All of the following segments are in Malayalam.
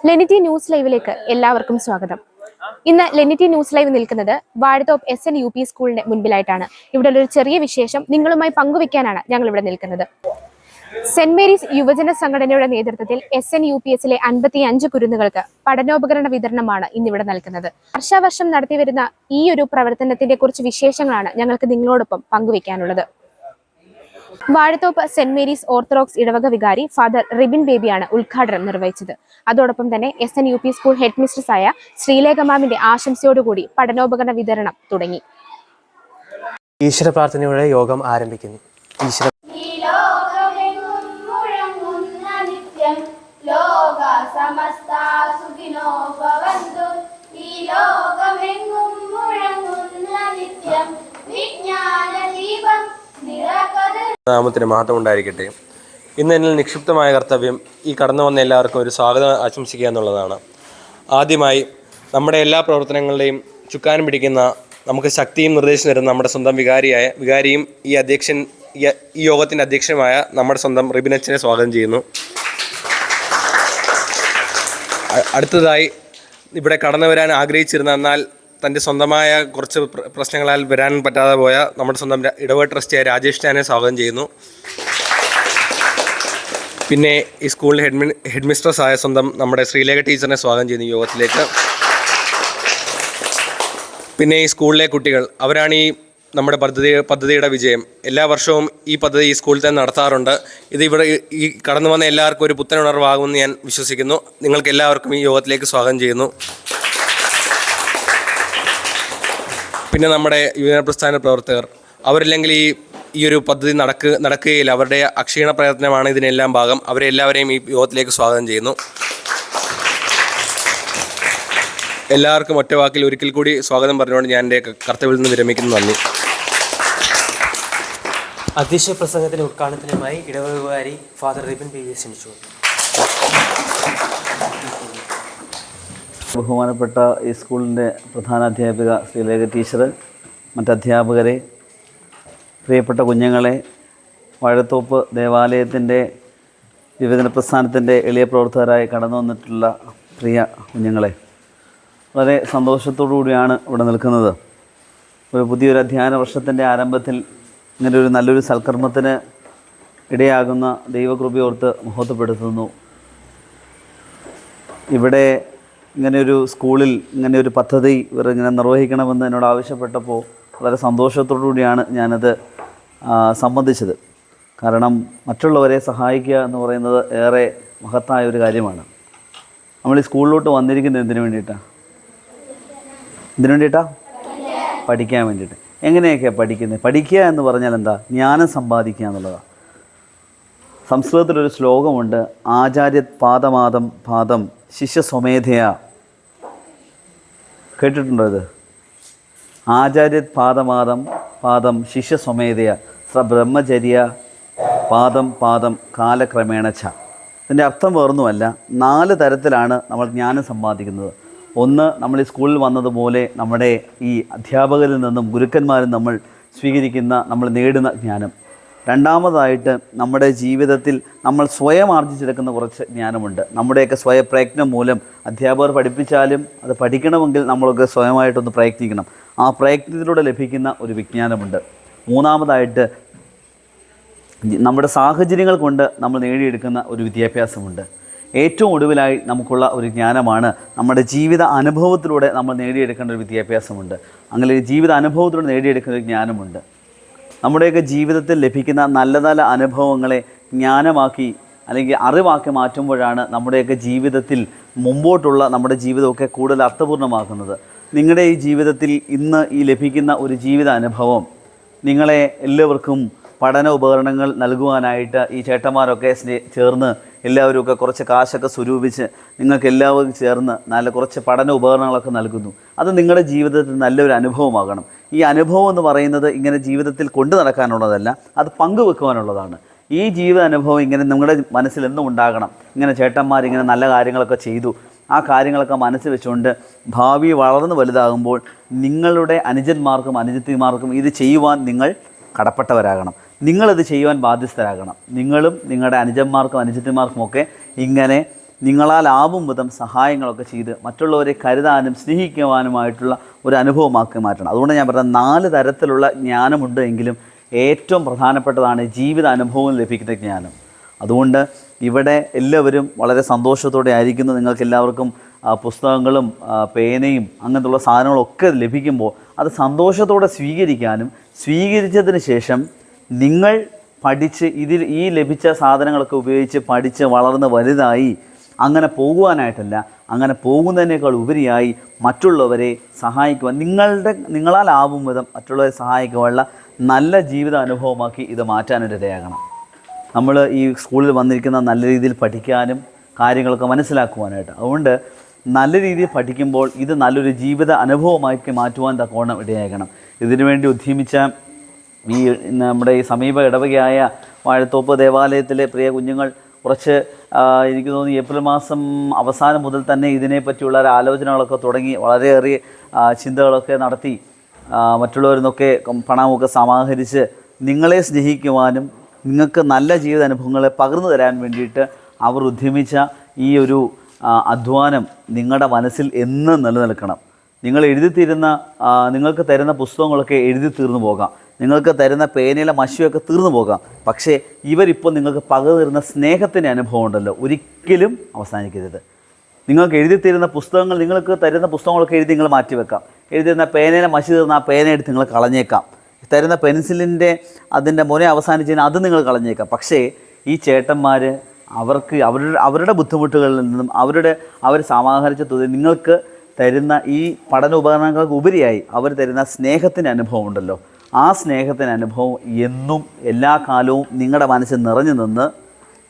ലെനിറ്റി ന്യൂസ് ലൈവിലേക്ക് എല്ലാവർക്കും സ്വാഗതം. ഇന്ന് ലെനിറ്റി ന്യൂസ് ലൈവ് നിൽക്കുന്നത് വാഴത്തോപ്പ് SN UP സ്കൂളിന്റെ മുൻപിലായിട്ടാണ്. ഇവിടെ ഒരു ചെറിയ വിശേഷം നിങ്ങളുമായി പങ്കുവെക്കാനാണ് ഞങ്ങൾ ഇവിടെ നിൽക്കുന്നത്. സെന്റ് മേരീസ് യുവജന സംഘടനയുടെ നേതൃത്വത്തിൽ SNUPSലെ 55 കുരുന്നുകൾക്ക് പഠനോപകരണ വിതരണമാണ് ഇന്നിവിടെ നൽകുന്നത്. വർഷാവർഷം നടത്തിവരുന്ന ഈ ഒരു പ്രവർത്തനത്തിന്റെ കുറച്ച് വിശേഷങ്ങളാണ് ഞങ്ങൾക്ക് നിങ്ങളോടൊപ്പം പങ്കുവെക്കാനുള്ളത്. വാഴത്തോപ്പ് സെന്റ് മേരീസ് ഓർത്തഡോക്സ് ഇടവക വികാരി ഫാദർ റിബിൻ ബേബിയാണ് ഉദ്ഘാടനം നിർവഹിച്ചത്. അതോടൊപ്പം തന്നെ SNUP സ്കൂൾ ഹെഡ് മിസ്ട്രസായ ശ്രീലേഖ മാമിന്റെ ആശംസയോടുകൂടി പഠനോപകരണ വിതരണം തുടങ്ങി. ഈശ്വര പ്രാർത്ഥനയുടെ യോഗം ആരംഭിക്കുന്നു. നാമത്തിന് മഹത്വം ഉണ്ടായിരിക്കട്ടെ. ഇന്ന് എന്നിൽ നിക്ഷിപ്തമായ കർത്തവ്യം ഈ കടന്നു വന്ന എല്ലാവർക്കും ഒരു സ്വാഗതം ആശംസിക്കുക എന്നുള്ളതാണ്. ആദ്യമായി നമ്മുടെ എല്ലാ പ്രവർത്തനങ്ങളുടെയും ചുക്കാനും പിടിക്കുന്ന നമുക്ക് ശക്തിയും നിർദ്ദേശം തരുന്ന നമ്മുടെ സ്വന്തം വികാരിയും ഈ യോഗത്തിൻ്റെ അധ്യക്ഷനുമായ നമ്മുടെ സ്വന്തം റിബിനച്ചനെ സ്വാഗതം ചെയ്യുന്നു. അടുത്തതായി ഇവിടെ കടന്നു വരാൻ ആഗ്രഹിച്ചിരുന്ന എന്നാൽ തൻ്റെ സ്വന്തമായ കുറച്ച് പ്രശ്നങ്ങളാൽ വരാൻ പറ്റാതെ പോയ നമ്മുടെ സ്വന്തം ഇടവക ട്രസ്റ്റിയായ രാജേഷ് ചാനെ സ്വാഗതം ചെയ്യുന്നു. പിന്നെ ഈ സ്കൂളിലെ ഹെഡ് മിസ്ട്രസ് ആയ സ്വന്തം നമ്മുടെ ശ്രീലേഖ ടീച്ചറിനെ സ്വാഗതം ചെയ്യുന്നു യോഗത്തിലേക്ക്. പിന്നെ ഈ സ്കൂളിലെ കുട്ടികൾ, അവരാണ് ഈ നമ്മുടെ പദ്ധതിയുടെ വിജയം. എല്ലാ വർഷവും ഈ പദ്ധതി ഈ സ്കൂളിൽ തന്നെ നടത്താറുണ്ട്. ഇത് ഇവിടെ ഈ കടന്നു വന്ന എല്ലാവർക്കും ഒരു പുത്തൻ ഉണർവാകുമെന്ന് ഞാൻ വിശ്വസിക്കുന്നു. നിങ്ങൾക്ക് എല്ലാവർക്കും ഈ യോഗത്തിലേക്ക് സ്വാഗതം ചെയ്യുന്നു. പിന്നെ നമ്മുടെ യുവജന പ്രസ്ഥാന പ്രവർത്തകർ, അവരില്ലെങ്കിൽ ഈ ഒരു പദ്ധതി നടക്കുകയില്ല. അവരുടെ അക്ഷീണ പ്രയത്നമാണ് ഇതിനെല്ലാം ഭാഗം. അവരെല്ലാവരെയും ഈ യോഗത്തിലേക്ക് സ്വാഗതം ചെയ്യുന്നു. എല്ലാവർക്കും ഒറ്റവാക്കിൽ ഒരിക്കൽ കൂടി സ്വാഗതം പറഞ്ഞുകൊണ്ട് ഞാൻ എൻ്റെ കർത്തവ്യത്തിൽ നിന്ന് വിരമിക്കുന്നു. നന്ദി. അധ്യക്ഷ പ്രസംഗത്തിൻ്റെ ഉദ്ഘാടനത്തിനുമായി ഇടവക വികാരി ഫാദർ റിബിൻ ബേബിയെ ക്ഷണിച്ചു. ബഹുമാനപ്പെട്ട ഈ സ്കൂളിൻ്റെ പ്രധാനാധ്യാപിക ശ്രീലേഖ ടീച്ചർ, മറ്റധ്യാപകരെ, പ്രിയപ്പെട്ട കുഞ്ഞുങ്ങളെ, വാഴത്തോപ്പ് ദേവാലയത്തിൻ്റെ വിഭജന പ്രസ്ഥാനത്തിൻ്റെ എളിയ പ്രവർത്തകരായി കടന്നു വന്നിട്ടുള്ള പ്രിയ കുഞ്ഞുങ്ങളെ, വളരെ സന്തോഷത്തോടു കൂടിയാണ് ഇവിടെ നിൽക്കുന്നത്. ഒരു പുതിയൊരു അധ്യയന വർഷത്തിൻ്റെ ആരംഭത്തിൽ ഇങ്ങനൊരു നല്ലൊരു സൽക്കർമ്മത്തിന് ഇടയാകുന്ന ദൈവകൃപയോർത്ത് മഹത്വപ്പെടുത്തുന്നു. ഇവിടെ ഇങ്ങനെയൊരു സ്കൂളിൽ ഇങ്ങനെയൊരു പദ്ധതി ഇങ്ങനെ നിർവഹിക്കണമെന്ന് എന്നോട് ആവശ്യപ്പെട്ടപ്പോൾ വളരെ സന്തോഷത്തോടു കൂടിയാണ് ഞാനത് സംബന്ധിച്ചത്. കാരണം മറ്റുള്ളവരെ സഹായിക്കുക എന്ന് പറയുന്നത് ഏറെ മഹത്തായ ഒരു കാര്യമാണ്. നമ്മൾ ഈ സ്കൂളിലോട്ട് വന്നിരിക്കുന്നത് എന്തിനു വേണ്ടിയിട്ടാണ്? പഠിക്കാൻ വേണ്ടിയിട്ട്. എങ്ങനെയൊക്കെയാണ് പഠിക്കുന്നത്? പഠിക്കുക എന്ന് പറഞ്ഞാൽ എന്താ? ജ്ഞാനം സമ്പാദിക്കുക എന്നുള്ളതാണ്. സംസ്കൃതത്തിലൊരു ശ്ലോകമുണ്ട്, ആചാര്യത് പാദമാദം പാദം ശിഷ്യ സ്വമേധയ. കേട്ടിട്ടുണ്ടോ ഇത്? ആചാര്യത് പാദമാദം പാദം ശിഷ്യ സ്വമേധയ ബ്രഹ്മചര്യ പാദം പാദം കാലക്രമേണ. ഇതിൻ്റെ അർത്ഥം വേറൊന്നുമല്ല, 4 തരത്തിലാണ് നമ്മൾ ജ്ഞാനം സമ്പാദിക്കുന്നത്. ഒന്ന്, നമ്മൾ ഈ സ്കൂളിൽ വന്നതുപോലെ നമ്മുടെ ഈ അധ്യാപകരിൽ നിന്നും ഗുരുക്കന്മാരിൽ നമ്മൾ സ്വീകരിക്കുന്ന, നമ്മൾ നേടുന്ന ജ്ഞാനം. രണ്ടാമതായിട്ട് നമ്മുടെ ജീവിതത്തിൽ നമ്മൾ സ്വയം ആർജിച്ചെടുക്കുന്ന കുറച്ച് ജ്ഞാനമുണ്ട്. നമ്മുടെയൊക്കെ സ്വയപ്രയത്നം മൂലം അധ്യാപകർ പഠിപ്പിച്ചാലും അത് പഠിക്കണമെങ്കിൽ നമ്മളൊക്കെ സ്വയമായിട്ടൊന്ന് പ്രയത്നിക്കണം. ആ പ്രയത്നത്തിലൂടെ ലഭിക്കുന്ന ഒരു വിജ്ഞാനമുണ്ട്. മൂന്നാമതായിട്ട് നമ്മുടെ സാഹചര്യങ്ങൾ കൊണ്ട് നമ്മൾ നേടിയെടുക്കുന്ന ഒരു വിദ്യാഭ്യാസമുണ്ട്. ഏറ്റവും ഒടുവിലായി നമുക്കുള്ള ഒരു ജ്ഞാനമാണ് നമ്മുടെ ജീവിത അനുഭവത്തിലൂടെ നമ്മൾ നേടിയെടുക്കേണ്ട ഒരു വിദ്യാഭ്യാസമുണ്ട്. അങ്ങനെ ജീവിത അനുഭവത്തിലൂടെ നേടിയെടുക്കുന്ന ഒരു ജ്ഞാനമുണ്ട്. നമ്മുടെയൊക്കെ ജീവിതത്തിൽ ലഭിക്കുന്ന നല്ല നല്ല അനുഭവങ്ങളെ ജ്ഞാനമാക്കി അല്ലെങ്കിൽ അറിവാക്കി മാറ്റുമ്പോഴാണ് നമ്മുടെയൊക്കെ ജീവിതത്തിൽ മുമ്പോട്ടുള്ള നമ്മുടെ ജീവിതമൊക്കെ കൂടുതൽ അർത്ഥപൂർണ്ണമാക്കുന്നത്. നിങ്ങളുടെ ഈ ജീവിതത്തിൽ ഇന്ന് ഈ ലഭിക്കുന്ന ഒരു ജീവിത അനുഭവം നിങ്ങളെ എല്ലാവർക്കും പഠന ഉപകരണങ്ങൾ നൽകുവാനായിട്ട് ഈ ചേട്ടന്മാരൊക്കെ ചേർന്ന് എല്ലാവരുമൊക്കെ കുറച്ച് കാശൊക്കെ സ്വരൂപിച്ച് നിങ്ങൾക്ക് എല്ലാവർക്കും ചേർന്ന് നല്ല കുറച്ച് പഠന ഉപകരണങ്ങളൊക്കെ നൽകുന്നു. അത് നിങ്ങളുടെ ജീവിതത്തിൽ നല്ലൊരു അനുഭവമാകണം. ഈ അനുഭവം എന്ന് പറയുന്നത് ഇങ്ങനെ ജീവിതത്തിൽ കൊണ്ടു നടക്കാനുള്ളതല്ല, അത് പങ്കുവെക്കുവാനുള്ളതാണ്. ഈ ജീവിത അനുഭവം ഇങ്ങനെ നിങ്ങളുടെ മനസ്സിൽ എന്നും ഉണ്ടാകണം. ഇങ്ങനെ ചേട്ടന്മാർ ഇങ്ങനെ നല്ല കാര്യങ്ങളൊക്കെ ചെയ്തു, ആ കാര്യങ്ങളൊക്കെ മനസ്സിൽ വെച്ചുകൊണ്ട് ഭാവി വളർന്ന് വലുതാകുമ്പോൾ നിങ്ങളുടെ അനുജന്മാർക്കും അനുജത്തിമാർക്കും ഇത് ചെയ്യുവാൻ നിങ്ങൾ കടപ്പെട്ടവരാകണം. നിങ്ങളത് ചെയ്യുവാൻ ബാധ്യസ്ഥരാകണം. നിങ്ങളും നിങ്ങളുടെ അനുജന്മാർക്കും അനുജത്തിമാർക്കുമൊക്കെ ഇങ്ങനെ നിങ്ങളാലാവും വിധം സഹായങ്ങളൊക്കെ ചെയ്ത് മറ്റുള്ളവരെ കരുതാനും സ്നേഹിക്കുവാനുമായിട്ടുള്ള ഒരു അനുഭവമാക്കി മാറ്റണം. അതുകൊണ്ട് ഞാൻ പറഞ്ഞ 4 തരത്തിലുള്ള ജ്ഞാനമുണ്ട് എങ്കിലും ഏറ്റവും പ്രധാനപ്പെട്ടതാണ് ജീവിത അനുഭവം ലഭിക്കുന്ന ജ്ഞാനം. അതുകൊണ്ട് ഇവിടെ എല്ലാവരും വളരെ സന്തോഷത്തോടെ ആയിരിക്കുന്നു. നിങ്ങൾക്ക് എല്ലാവർക്കും പുസ്തകങ്ങളും പേനയും അങ്ങനത്തുള്ള സാധനങ്ങളൊക്കെ ലഭിക്കുമ്പോൾ അത് സന്തോഷത്തോടെ സ്വീകരിക്കാനും സ്വീകരിച്ചതിന് ശേഷം നിങ്ങൾ പഠിച്ച് ഈ ലഭിച്ച സാധനങ്ങളൊക്കെ ഉപയോഗിച്ച് പഠിച്ച് വളർന്ന് വലുതായി അങ്ങനെ പോകുവാനായിട്ടല്ല, അങ്ങനെ പോകുന്നതിനേക്കാൾ ഉപരിയായി മറ്റുള്ളവരെ സഹായിക്കുവാൻ നിങ്ങളാലാവും വിധം മറ്റുള്ളവരെ സഹായിക്കുവാനുള്ള നല്ല ജീവിത അനുഭവമാക്കി ഇത് മാറ്റാനിടയാകണം. നമ്മൾ ഈ സ്കൂളിൽ വന്നിരിക്കുന്ന നല്ല രീതിയിൽ പഠിക്കാനും കാര്യങ്ങളൊക്കെ മനസ്സിലാക്കുവാനായിട്ട്. അതുകൊണ്ട് നല്ല രീതിയിൽ പഠിക്കുമ്പോൾ ഇത് നല്ലൊരു ജീവിത അനുഭവമാക്കി മാറ്റുവാൻ തക്കവണ്ണം ഇടയാകണം. ഇതിനുവേണ്ടി ഉദ്യമിച്ച ഈ നമ്മുടെ ഈ സമീപ ഇടവകയായ വാഴത്തോപ്പ് ദേവാലയത്തിലെ പ്രിയ കുഞ്ഞുങ്ങൾ കുറച്ച് എനിക്ക് തോന്നുന്നു ഏപ്രിൽ മാസം അവസാനം മുതൽ തന്നെ ഇതിനെപ്പറ്റിയുള്ള ഒരു ആലോചനകളൊക്കെ തുടങ്ങി വളരെയേറെ ചിന്തകളൊക്കെ നടത്തി മറ്റുള്ളവരിൽ നിന്നൊക്കെ പണമൊക്കെ സമാഹരിച്ച് നിങ്ങളെ സ്നേഹിക്കുവാനും നിങ്ങൾക്ക് നല്ല ജീവിത അനുഭവങ്ങളെ പകർന്നു തരാൻ വേണ്ടിയിട്ട് അവർ ഉദ്യമിച്ച ഈ ഒരു അധ്വാനം നിങ്ങളുടെ മനസ്സിൽ എന്നും നിലനിൽക്കണം. നിങ്ങൾക്ക് തരുന്ന പുസ്തകങ്ങളൊക്കെ എഴുതി തീർന്നു പോകാം, നിങ്ങൾക്ക് തരുന്ന പേനയിലെ മഷിയൊക്കെ തീർന്നു പോകാം. പക്ഷേ ഇവരിപ്പോൾ നിങ്ങൾക്ക് പകർന്നു തരുന്ന സ്നേഹത്തിൻ്റെ അനുഭവം ഉണ്ടല്ലോ, ഒരിക്കലും അവസാനിക്കരുത്. നിങ്ങൾക്ക് നിങ്ങൾക്ക് തരുന്ന പുസ്തകങ്ങളൊക്കെ എഴുതി നിങ്ങൾ മാറ്റിവെക്കാം. എഴുതിയിരുന്ന പേനയിലെ മഷി തീർന്ന ആ പേന എടുത്ത് നിങ്ങൾ കളഞ്ഞേക്കാം. തരുന്ന പെൻസിലിൻ്റെ അതിൻ്റെ മുന അവസാനിച്ചതിന് അത് നിങ്ങൾ കളഞ്ഞേക്കാം. പക്ഷേ ഈ ചേട്ടന്മാർ അവർക്ക് അവരുടെ ബുദ്ധിമുട്ടുകളിൽ നിന്നും അവർ സമാഹരിച്ച തുക നിങ്ങൾക്ക് തരുന്ന ഈ പഠന ഉപകരണങ്ങൾക്ക് ഉപരിയായി അവർ തരുന്ന സ്നേഹത്തിൻ്റെ അനുഭവം ഉണ്ടല്ലോ, ആ സ്നേഹത്തിൻ്റെ അനുഭവം എന്നും എല്ലാ കാലവും നിങ്ങളുടെ മനസ്സിൽ നിറഞ്ഞു നിന്ന്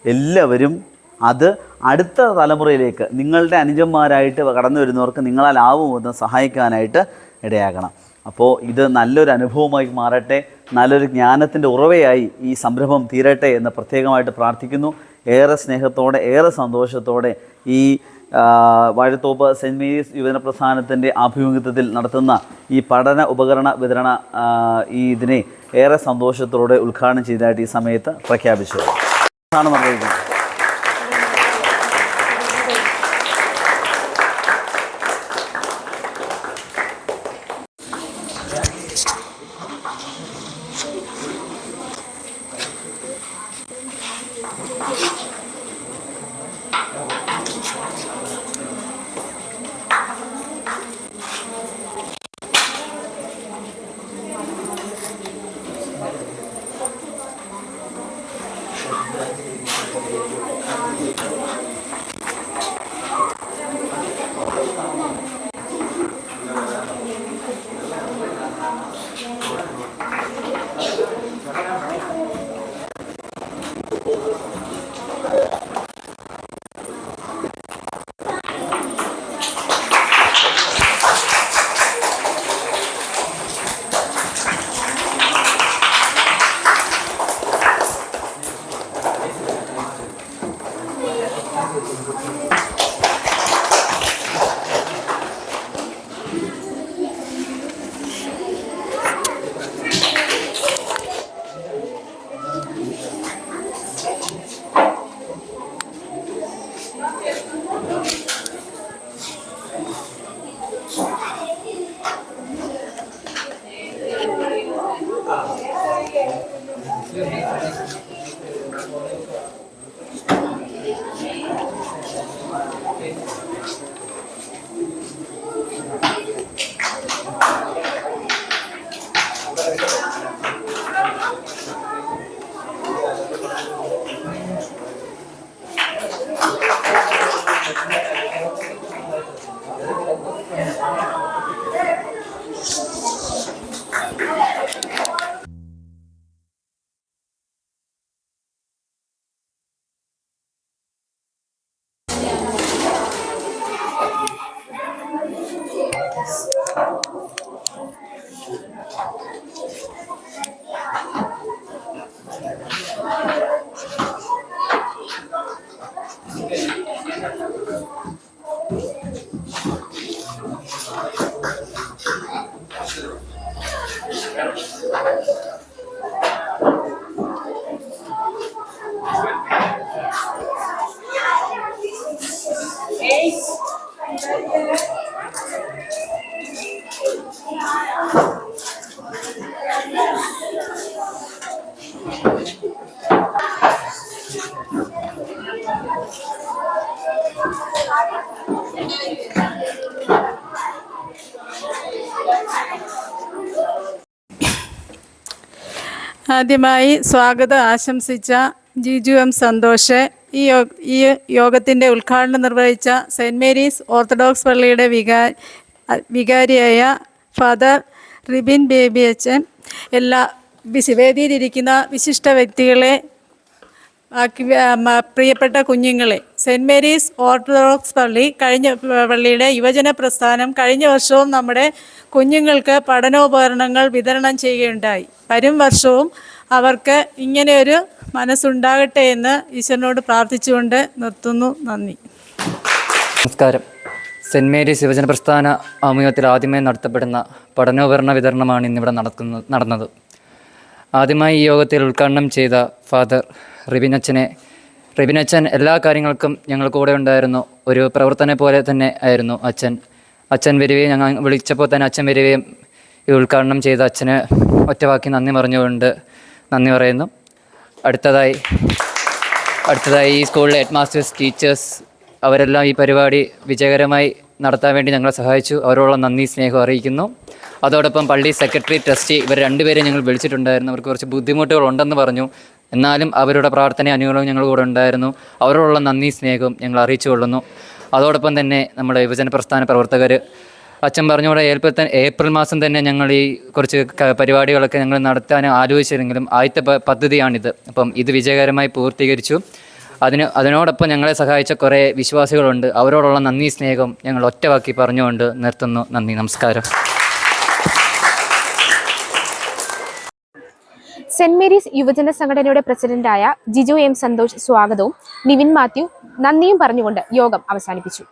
എല്ലാവരും അത് അടുത്ത തലമുറയിലേക്ക് നിങ്ങളുടെ അനുജന്മാരായിട്ട് കടന്നു വരുന്നവർക്ക് നിങ്ങളാലാവുമെന്ന് സഹായിക്കാനായിട്ട് ഇടയാകണം. അപ്പോൾ ഇത് നല്ലൊരു അനുഭവമായി മാറട്ടെ, നല്ലൊരു ജ്ഞാനത്തിൻ്റെ ഉറവയായി ഈ സംരംഭം തീരട്ടെ എന്ന് പ്രത്യേകമായിട്ട് പ്രാർത്ഥിക്കുന്നു. ഏറെ സ്നേഹത്തോടെ ഏറെ സന്തോഷത്തോടെ ഈ വാഴത്തോപ്പ് സെൻറ്റ് മേരീസ് യുവജന പ്രസ്ഥാനത്തിൻ്റെ ആഭിമുഖ്യത്തിൽ നടത്തുന്ന ഈ പഠന ഉപകരണ വിതരണ ഇതിനെ ഏറെ സന്തോഷത്തോടെ ഉദ്ഘാടനം ചെയ്തതായിട്ട് ഈ സമയത്ത് പ്രഖ്യാപിച്ചു. ആദ്യമായി സ്വാഗതം ആശംസിച്ച ജിജു എം സന്തോഷ്, ഈ യോഗത്തിൻ്റെ ഉദ്ഘാടനം നിർവഹിച്ച സെൻറ്റ് മേരീസ് ഓർത്തഡോക്സ് പള്ളിയുടെ വികാരിയായ ഫാദർ റിബിൻ ബേബി അച്ഛൻ, എല്ലാ വേദിയിലിരിക്കുന്ന വിശിഷ്ട വ്യക്തികളെ, പ്രിയപ്പെട്ട കുഞ്ഞുങ്ങളെ, സെൻറ്റ് മേരീസ് ഓർത്തഡോക്സ് പള്ളിയുടെ യുവജന പ്രസ്ഥാനം കഴിഞ്ഞ വർഷവും നമ്മുടെ കുഞ്ഞുങ്ങൾക്ക് പഠനോപകരണങ്ങൾ വിതരണം ചെയ്യുകയുണ്ടായി. വരും വർഷവും അവർക്ക് ഇങ്ങനെയൊരു മനസ്സുണ്ടാകട്ടെ എന്ന് ഈശ്വരനോട് പ്രാർത്ഥിച്ചുകൊണ്ട് നിർത്തുന്നു. നന്ദി. നമസ്കാരം. സെൻറ്റ് മേരീസ് യുവജന പ്രസ്ഥാന ആമുഖത്തിൽ ആദ്യമായി നടത്തപ്പെടുന്ന പഠനോപകരണ വിതരണമാണ് ഇന്നിവിടെ നടന്നത്. ആദ്യമായി ഈ യോഗത്തിൽ ഉദ്ഘാടനം ചെയ്ത ഫാദർ റിബിനച്ഛൻ എല്ലാ കാര്യങ്ങൾക്കും ഞങ്ങൾ കൂടെ ഉണ്ടായിരുന്നു. ഒരു പ്രവർത്തനെ പോലെ തന്നെ ആയിരുന്നു അച്ഛൻ വരികയും ഞങ്ങൾ വിളിച്ചപ്പോൾ തന്നെ അച്ഛൻ വരികയും ഈ ഉദ്ഘാടനം ചെയ്ത അച്ഛന് ഒറ്റവാക്കി നന്ദി പറഞ്ഞുകൊണ്ട് നന്ദി പറയുന്നു. അടുത്തതായി ഈ സ്കൂളിലെ ഹെഡ് മാസ്റ്റേഴ്സ്, ടീച്ചേഴ്സ് അവരെല്ലാം ഈ പരിപാടി വിജയകരമായി നടത്താൻ വേണ്ടി ഞങ്ങളെ സഹായിച്ചു. അവരോടുള്ള നന്ദി, സ്നേഹം അറിയിക്കുന്നു. അതോടൊപ്പം പള്ളി സെക്രട്ടറി, ട്രസ്റ്റി ഇവർ രണ്ടുപേരെയും ഞങ്ങൾ വിളിച്ചിട്ടുണ്ടായിരുന്നു. അവർക്ക് കുറച്ച് ബുദ്ധിമുട്ടുകളുണ്ടെന്ന് പറഞ്ഞു. എന്നാലും അവരുടെ പ്രാർത്ഥന അനുകൂലവും ഞങ്ങൾ കൂടെ ഉണ്ടായിരുന്നു. അവരോടുള്ള നന്ദി, സ്നേഹവും ഞങ്ങൾ അറിയിച്ചു കൊള്ളുന്നു. അതോടൊപ്പം തന്നെ നമ്മുടെ യുവജന പ്രസ്ഥാന പ്രവർത്തകർ, അച്ഛൻ പറഞ്ഞുകൂടെ ഏപ്രിൽ മാസം തന്നെ ഞങ്ങൾ ഈ കുറച്ച് പരിപാടികളൊക്കെ ഞങ്ങൾ നടത്താൻ ആലോചിച്ചിരുന്നെങ്കിലും ആദ്യത്തെ പദ്ധതിയാണിത്. അപ്പം ഇത് വിജയകരമായി പൂർത്തീകരിച്ചു. അതിനോടൊപ്പം ഞങ്ങളെ സഹായിച്ച കുറേ വിശ്വാസികളുണ്ട്. അവരോടുള്ള നന്ദി, സ്നേഹം ഞങ്ങൾ ഒറ്റവാക്കി പറഞ്ഞുകൊണ്ട് നിർത്തുന്നു. നന്ദി, നമസ്കാരം. സെന്റ് മേരീസ് യുവജന സംഘടനയുടെ പ്രസിഡന്റായ ജിജു എം സന്തോഷ് സ്വാഗതവും നിവിൻ മാത്യു നന്ദിയും പറഞ്ഞുകൊണ്ട് യോഗം അവസാനിപ്പിച്ചു.